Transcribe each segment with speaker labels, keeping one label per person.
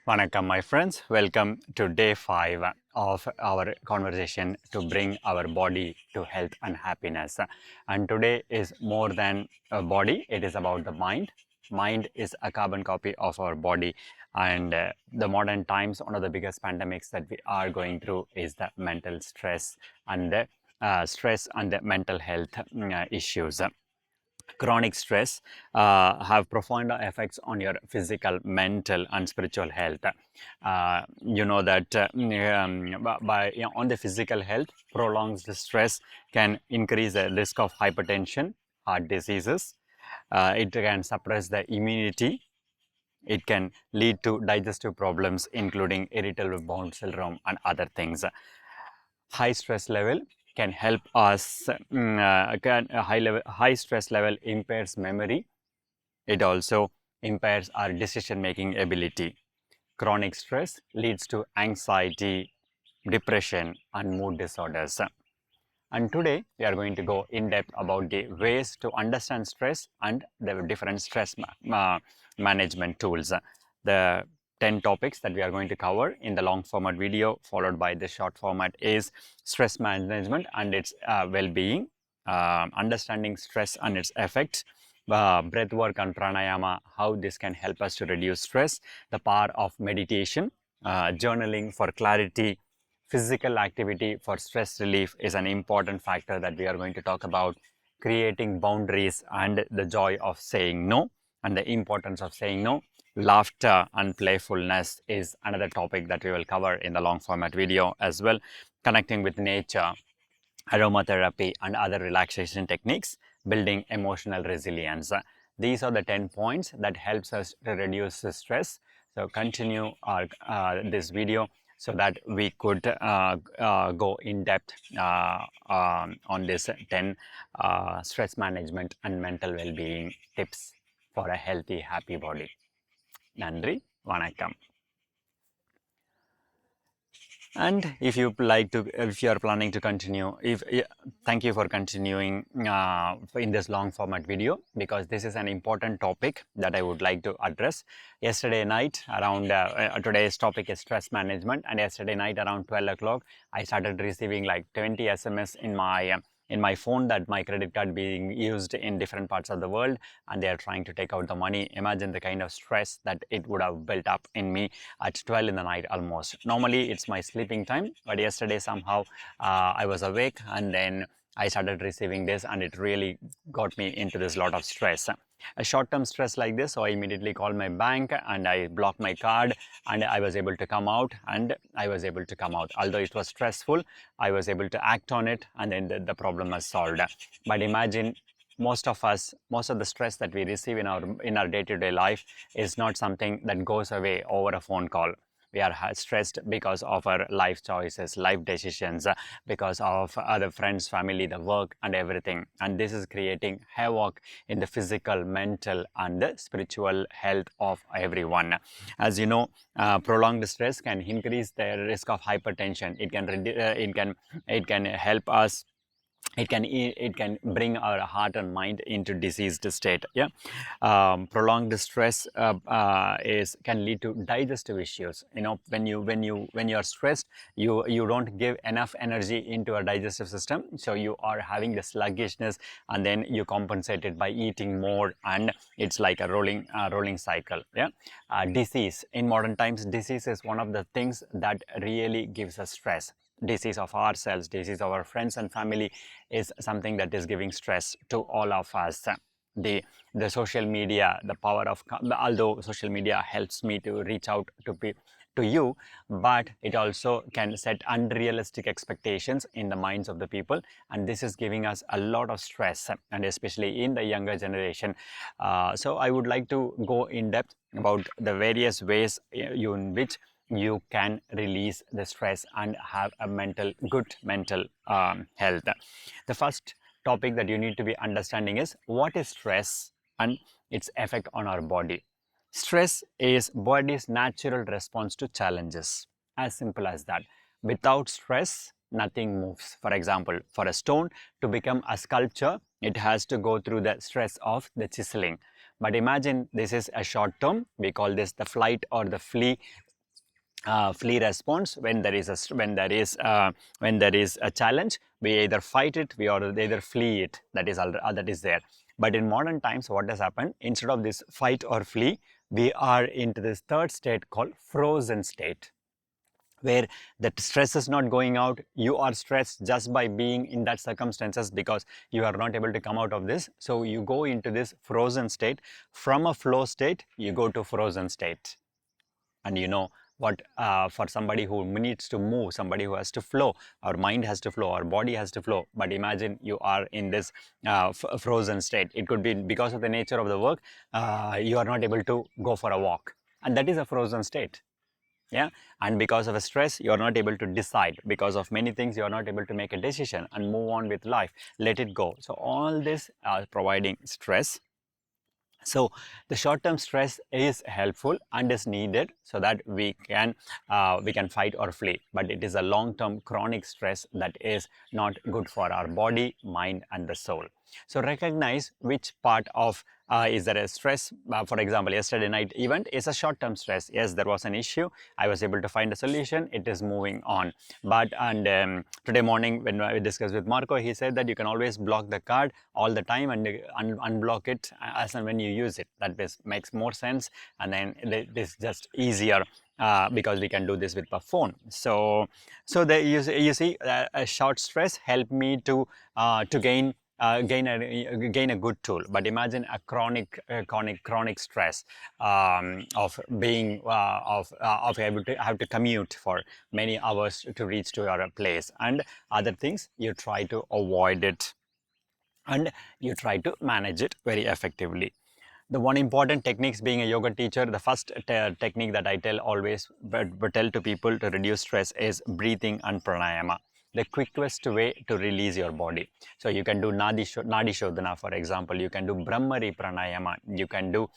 Speaker 1: Vanakkam, my friends. Welcome to day 5 of our conversation to bring our body to health and happiness. And today is more than a body, it is about the mind. Mind is a carbon copy of our body. And the modern times, one of the biggest pandemics that we are going through is the mental stress and the mental health issues. Chronic stress have profound effects on your physical, mental, and spiritual health. You know that on the physical health, prolonged stress can increase the risk of hypertension, heart diseases. It can suppress the immunity. It can lead to digestive problems, including irritable bowel syndrome and other things. High stress level can help us high stress level impairs memory. It also impairs our decision making ability. Chronic stress leads to anxiety, depression, and mood disorders. And today we are going to go in depth about the ways to understand stress and the different stress management tools. The 10 topics that we are going to cover in the long format video followed by the short format is stress management and its well-being, understanding stress and its effects, breathwork and pranayama, how this can help us to reduce stress, the power of meditation, journaling for clarity. Physical activity for stress relief is an important factor that we are going to talk about. Creating boundaries and the joy of saying no and the importance of saying no. Laughter and playfulness is another topic that we will cover in the long format video as well. Connecting with nature, aromatherapy and other relaxation techniques, building emotional resilience. These are the 10 points that helps us to reduce the stress. So continue this video so that we could go in depth on this 10 stress management and mental well-being tips for a healthy, happy body. Nandri, Vanakkam. And if you are planning to continue, thank you for continuing in this long format video, because this is an important topic that I would like to address. Yesterday night around, today's topic is stress management, and yesterday night around 12 o'clock, I started receiving like 20 SMS in my phone that my credit card being used in different parts of the world and they are trying to take out the money. Imagine the kind of stress that it would have built up in me at 12 in the night almost. Normally it's my sleeping time, but yesterday somehow I was awake and then I started receiving this and it really got me into this lot of stress. A short-term stress like this, so I immediately called my bank and I blocked my card and I was able to come out Although it was stressful, I was able to act on it and then the problem was solved. But imagine most of the stress that we receive in our day-to-day life is not something that goes away over a phone call. We are stressed because of our life choices, life decisions, because of other friends, family, the work and everything. And this is creating havoc in the physical, mental and the spiritual health of everyone. As you know, prolonged stress can increase the risk of hypertension. It can help us. It can bring our heart and mind into diseased state. Prolonged stress can lead to digestive issues. You know, when you are stressed, you don't give enough energy into a digestive system, so you are having the sluggishness and then you compensate it by eating more, and it's like a rolling cycle. Disease in modern times, disease is one of the things that really gives us stress. Disease of ourselves, disease of our friends and family is something that is giving stress to all of us. The social media, the power of, although social media helps me to reach out to you, but it also can set unrealistic expectations in the minds of the people, and this is giving us a lot of stress, and especially in the younger generation. So I would like to go in depth about the various ways in which you can release the stress and have a good mental health. The first topic that you need to be understanding is what is stress and its effect on our body. Stress is body's natural response to challenges. As simple as that. Without stress, nothing moves. For example, for a stone to become a sculpture, it has to go through the stress of the chiseling. But imagine this is a short term. We call this the flight or the flee flee response. When there is a challenge, we either fight it, we or either flee it. That is there. But in modern times, what has happened, instead of this fight or flee, we are into this third state called frozen state, where the stress is not going out. You are stressed just by being in that circumstances because you are not able to come out of this. So you go into this frozen state. From a flow state, you go to frozen state. And you know what, for somebody who needs to move, somebody who has to flow, our mind has to flow, our body has to flow. But imagine you are in this frozen state. It could be because of the nature of the work, you are not able to go for a walk, and that is a frozen state. Yeah. And because of a stress, you are not able to decide. Because of many things, you are not able to make a decision and move on with life, let it go. So all this are providing stress. So the short-term stress is helpful and is needed so that we can fight or flee. But it is a long-term chronic stress that is not good for our body, mind, and the soul. So recognize which part of is there a stress. For example, yesterday night event is a short-term stress. Yes, there was an issue. I was able to find a solution. It is moving on. But today morning when I discussed with Marco, he said that you can always block the card all the time and unblock it as and when you use it. That makes more sense, and then this just easier because we can do this with the phone. So you see, a short stress helped me to gain a good tool. But imagine a chronic stress of being of have to commute for many hours to reach to your place, and other things. You try to avoid it, and you try to manage it very effectively. The one important techniques, being a yoga teacher, the first technique that I tell to people to reduce stress is breathing and pranayama, the quickest way to release your body. So you can do nadi shodhana, for example. You can do brahmari pranayama. You can do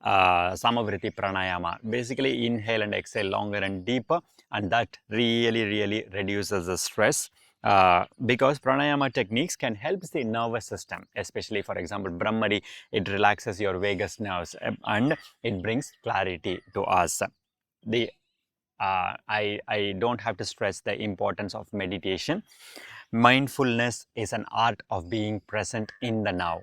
Speaker 1: samavriti pranayama. Basically inhale and exhale longer and deeper, and that really reduces the stress. Because pranayama techniques can help the nervous system, especially for example brahmari. It relaxes your vagus nerves, and it brings clarity to us. I don't have to stress the importance of meditation. Mindfulness is an art of being present in the now.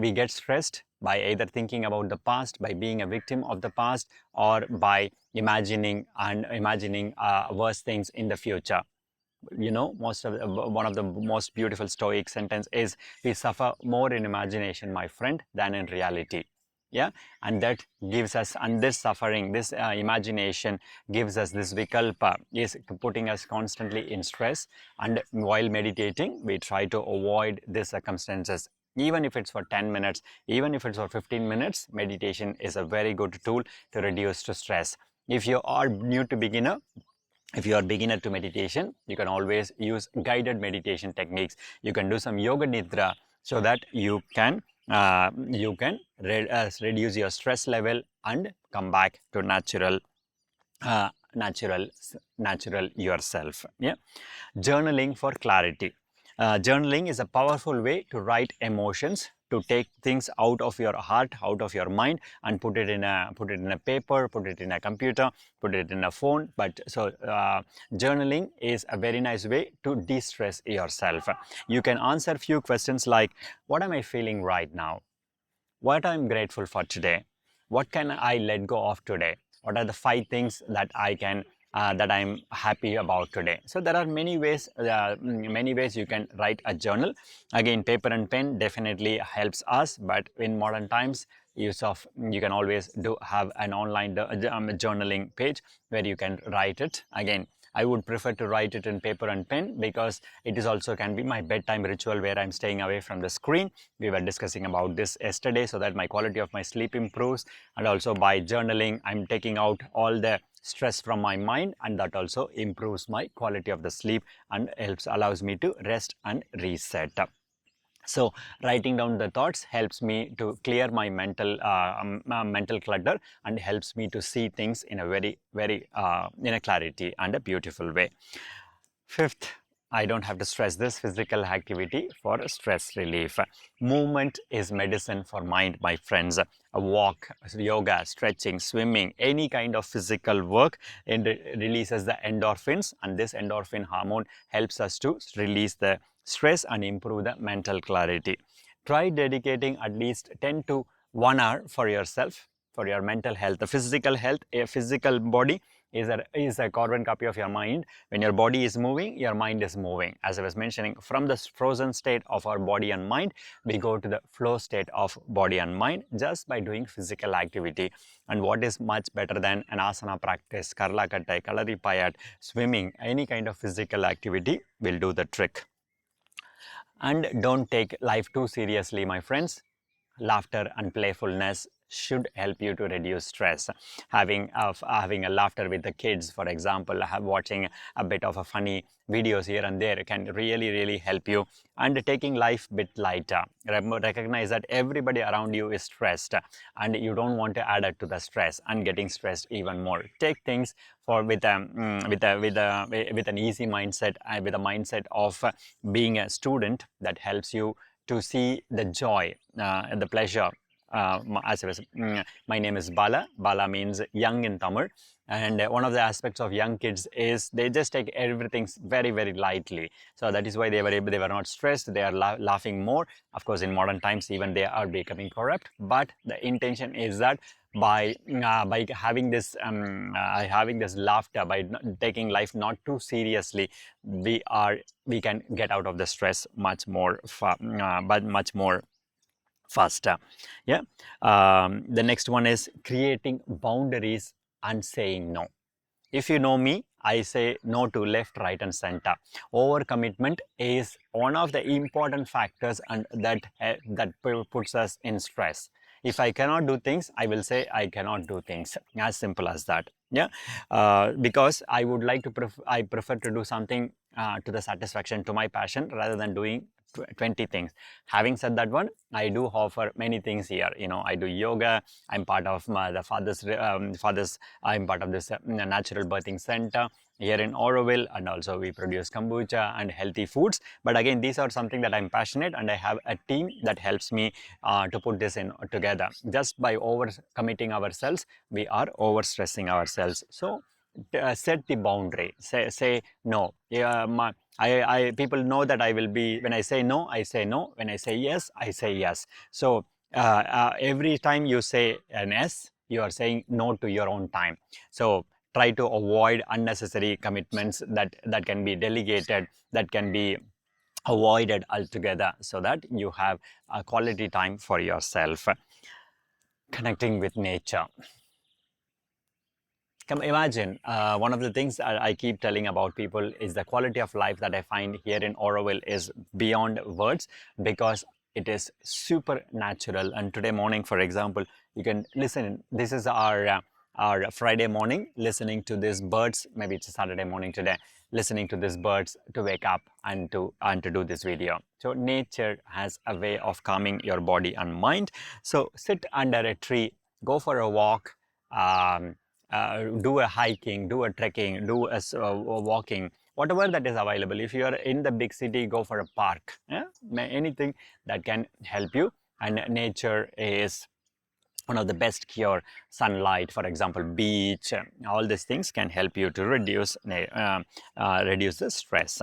Speaker 1: We get stressed by either thinking about the past, by being a victim of the past, or by imagining worse things in the future. You know, one of the most beautiful stoic sentence is, we suffer more in imagination, my friend, than in reality. Yeah. And that gives us, and this suffering, this imagination gives us this vikalpa, is putting us constantly in stress. And while meditating, we try to avoid these circumstances. Even if it's for 10 minutes, even if it's for 15 minutes, meditation is a very good tool to reduce the stress. If you are beginner to meditation, you can always use guided meditation techniques. You can do some yoga nidra so that you can reduce your stress level and come back to natural uh, natural natural yourself. Yeah. Journaling for clarity. Journaling is a powerful way to write emotions, to take things out of your heart, out of your mind, and put it in a paper, put it in a computer, put it in a phone. But journaling is a very nice way to de-stress yourself. You can answer few questions like, what am I feeling right now? What I'm grateful for today? What can I let go of today? What are the 5 things that I'm happy about today? So there are many ways you can write a journal. Again, paper and pen definitely helps us, but in modern times, you can always have an online journaling page where you can write it. Again, I would prefer to write it in paper and pen because it is also can be my bedtime ritual where I'm staying away from the screen. We were discussing about this yesterday, so that my quality of my sleep improves. And also by journaling, I'm taking out all the stress from my mind, and that also improves my quality of the sleep and allows me to rest and reset. So writing down the thoughts helps me to clear my mental clutter, and helps me to see things in a very in a clarity and a beautiful way. Fifth, I don't have to stress this physical activity for stress relief. Movement is medicine for mind, my friends. A walk, yoga, stretching, swimming, any kind of physical work releases the endorphins, and this endorphin hormone helps us to release the stress and improve the mental clarity. Try dedicating at least 10 to 1 hour for yourself, for your mental health. The physical health, a physical body is a carbon copy of your mind. When your body is moving, your mind is moving. As I was mentioning, from the frozen state of our body and mind, we go to the flow state of body and mind just by doing physical activity. And what is much better than an asana practice, karla kattai, kalaripayat, swimming, any kind of physical activity will do the trick. And don't take life too seriously, my friends. Laughter and playfulness should help you to reduce stress. Having a laughter with the kids, for example, watching a bit of a funny videos here and there can really help you. And taking life a bit lighter. Recognize that everybody around you is stressed, and you don't want to add it to the stress and getting stressed even more. Take things for with an easy mindset, with a mindset of being a student. That helps you to see the joy and the pleasure. As I was, my name is Bala. Bala means young in Tamil. And one of the aspects of young kids is they just take everything very lightly. So that is why they were not stressed. They are laughing more. Of course, in modern times, even they are becoming corrupt. But the intention is that by having this laughter, by taking life not too seriously, we can get out of the stress much more but much more faster. Yeah. The next one is creating boundaries and saying no. If you know me, I say no to left, right, and center. Overcommitment is one of the important factors, and that puts us in stress. If I cannot do things, I will say I cannot do things. As simple as that. Yeah, because I would like to. I prefer to do something to the satisfaction, to my passion, rather than doing 20 things. Having said that one, I do offer many things here. I do yoga. I'm part of the father's. I'm part of this natural birthing center here in Oroville, and also we produce kombucha and healthy foods. But again, these are something that I'm passionate, and I have a team that helps me to put this in together. Just by over committing ourselves, we are over stressing ourselves. So set the boundary. Say no. Yeah, people know that I will be. When I say no, I say no. When I say yes, I say yes. So every time you say an yes, you are saying no to your own time. So try to avoid unnecessary commitments that can be delegated, that can be avoided altogether, so that you have a quality time for yourself. Connecting with nature. Come imagine, one of the things I keep telling about people is the quality of life that I find here in Oroville is beyond words, because it is super natural. And today morning, for example, you can listen. This is our Friday morning, listening to these birds. Maybe it's a Saturday morning today, listening to these birds to wake up and to do this video. So nature has a way of calming your body and mind. So sit under a tree, go for a walk. Do a hiking, do a trekking, do a walking, whatever that is available. If you are in the big city, go for a park. Yeah? Anything that can help you. And nature is one of the best cure. Sunlight, for example, beach, all these things can help you to reduce the stress.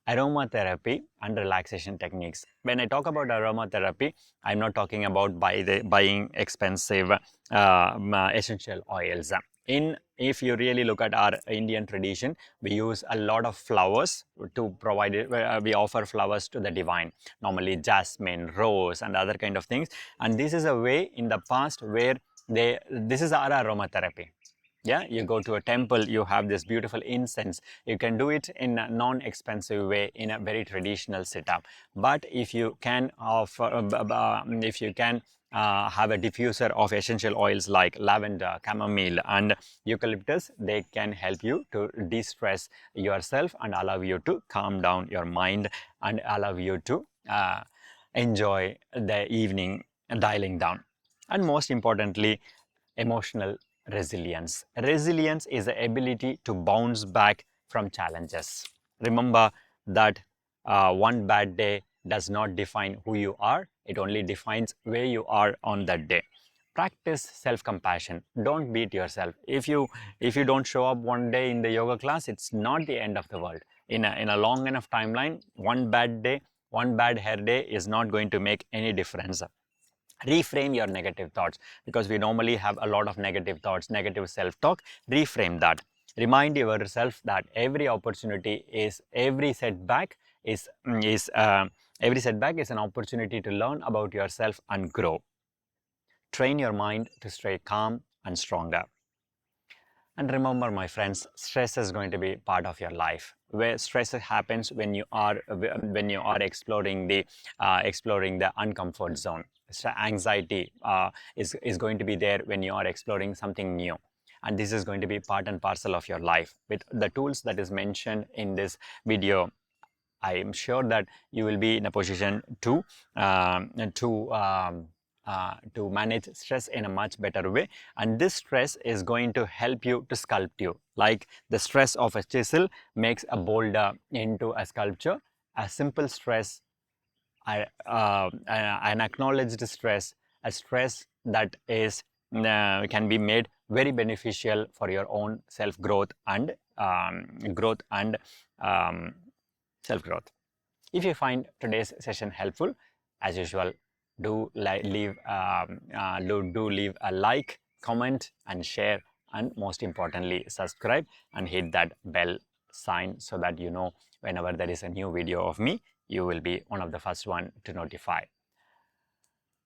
Speaker 1: Aromatherapy and relaxation techniques. When I talk about aromatherapy, I'm not talking about buying expensive essential oils. If you really look at our Indian tradition, we use a lot of flowers to provide it. We offer flowers to the divine, normally jasmine, rose, and other kind of things. And this is a way in the past where this is our aromatherapy. Yeah, you go to a temple, you have this beautiful incense. You can do it in a non-expensive way, in a very traditional setup. But if you can offer, if you can have a diffuser of essential oils like lavender, chamomile, and eucalyptus, they can help you to de-stress yourself and allow you to calm down your mind and allow you to enjoy the evening dialing down. And most importantly, emotional resilience. Resilience is the ability to bounce back from challenges. Remember, that one bad day does not define who you are. It only defines where you are on that day. Practice self-compassion. Don't beat yourself. If you don't show up one day in the yoga class, it's not the end of the world. In a long enough timeline, one bad day, one bad hair day is not going to make any difference. Reframe your negative thoughts, because we normally have a lot of negative thoughts, negative self-talk. Reframe that. Remind yourself that every setback is an opportunity to learn about yourself and grow. Train your mind to stay calm and stronger. And remember, my friends, stress is going to be part of your life. Where stress happens when you are exploring the uncomfort zone. So anxiety is going to be there when you are exploring something new, and this is going to be part and parcel of your life. With the tools that is mentioned in this video, I am sure that you will be in a position um, to um, to manage stress in a much better way, and this stress is going to help you to sculpt you. Like the stress of a chisel makes a boulder into a sculpture, a simple stress, an acknowledged stress, a stress that is can be made very beneficial for your own self growth and um, self growth. If you find today's session helpful, as usual, do leave a like, comment, and share, and most importantly, subscribe and hit that bell sign so that you know whenever there is a new video of me, you will be one of the first one to notify.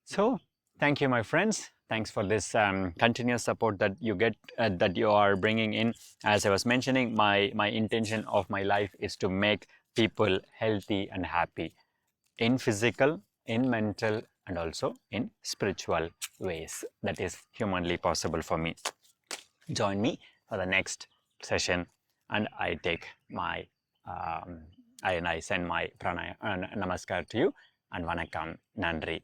Speaker 1: So, thank you, my friends. Thanks for this continuous support that you get, that you are bringing in. As I was mentioning, my intention of my life is to make people healthy and happy in physical, in mental, and also in spiritual ways that is humanly possible for me. Join me for the next session, and I take my I send my pranayama namaskar to you, and vanakkam, nandri.